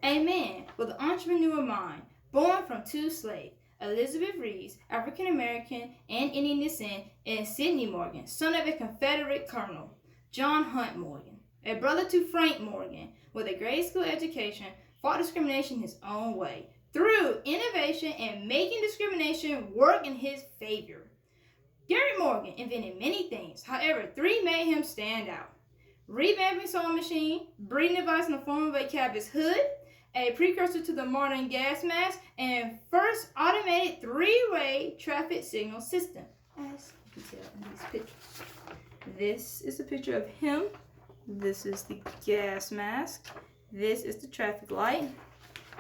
A man with an entrepreneur mind, born from two slaves, Elizabeth Reeves, African American and Indian descent, and Sidney Morgan, son of a Confederate colonel, John Hunt Morgan, a brother to Frank Morgan, with a grade school education, fought discrimination his own way, through innovation and making discrimination work in his favor. Garrett Morgan invented many things, however, three made him stand out. Revamping sewing machine, breathing device in the form of a canvas hood, a precursor to the modern gas mask, and first automated three-way traffic signal system, as you can tell in these pictures. This is a picture of him. This is the gas mask. This is the traffic light.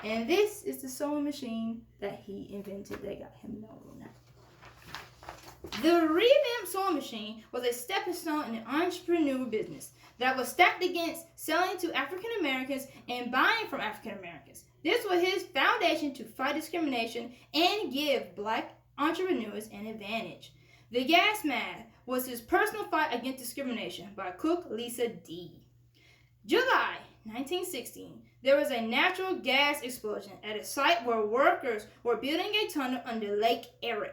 And this is the sewing machine that he invented that got him known. The revamped sewing machine was a stepping stone in the entrepreneur business that was stacked against selling to African Americans and buying from African Americans. This was his foundation to fight discrimination and give black entrepreneurs an advantage. The gas mask was his personal fight against discrimination by cook Lisa D. July 1916, there was a natural gas explosion at a site where workers were building a tunnel under Lake Erie.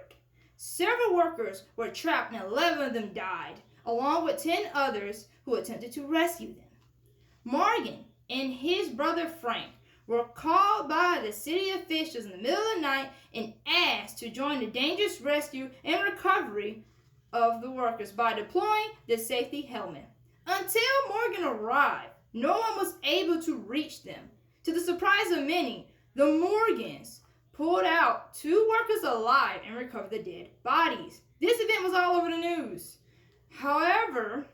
Several workers were trapped and 11 of them died, along with 10 others who attempted to rescue them. Morgan and his brother Frank were called by the city officials in the middle of the night and asked to join the dangerous rescue and recovery of the workers by deploying the safety helmet. Until Morgan arrived, no one was able to reach them. To the surprise of many, the Morgans pulled out 2 workers alive and recovered the dead bodies. This event was all over the news. However,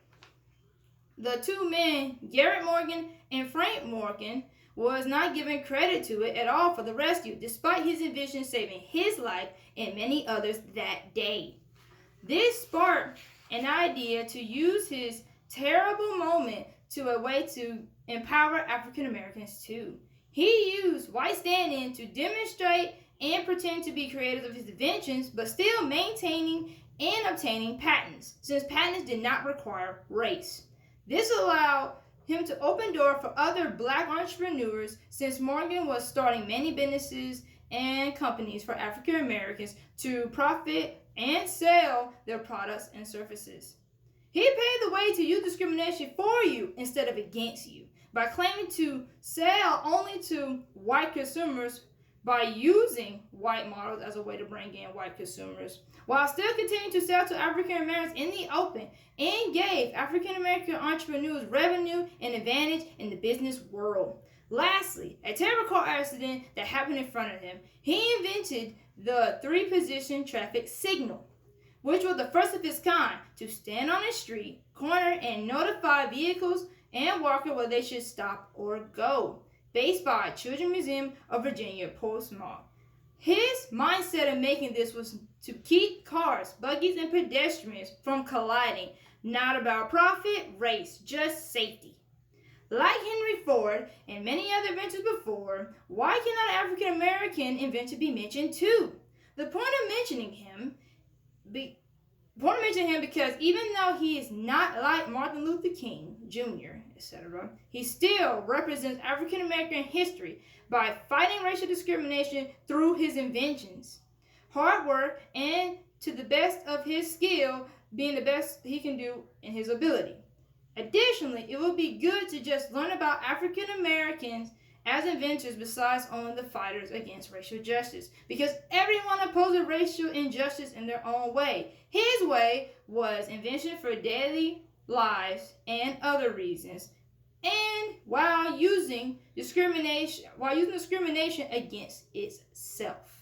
the 2 men, Garrett Morgan and Frank Morgan, was not given credit to it at all for the rescue, despite his invention saving his life and many others that day. This sparked an idea to use his terrible moment to a way to empower African Americans too. He used white stand-in to demonstrate and pretend to be creators of his inventions, but still maintaining and obtaining patents, since patents did not require race. This allowed him to open doors for other black entrepreneurs, since Morgan was starting many businesses and companies for African Americans to profit and sell their products and services. He paved the way to use discrimination for you instead of against you, by claiming to sell only to white consumers by using white models as a way to bring in white consumers, while still continuing to sell to African Americans in the open, and gave African American entrepreneurs revenue and advantage in the business world. Lastly, a terrible car accident that happened in front of him, he invented the 3-position traffic signal, which was the first of its kind to stand on a street corner and notify vehicles and walkers where they should stop or go, based by Children's Museum of Virginia postmark. His mindset in making this was to keep cars, buggies, and pedestrians from colliding, not about profit, race, just safety. Like Henry Ford and many other inventors before, why cannot an African American inventor be mentioned too? The point of mentioning him because even though he is not like Martin Luther King Jr., etc., he still represents African American history by fighting racial discrimination through his inventions, hard work, and to the best of his skill, being the best he can do in his ability. Additionally, it would be good to just learn about African Americans as inventors besides only the fighters against racial justice, because everyone opposes racial injustice in their own way. His way was invention for daily lives and other reasons, and while using discrimination against itself.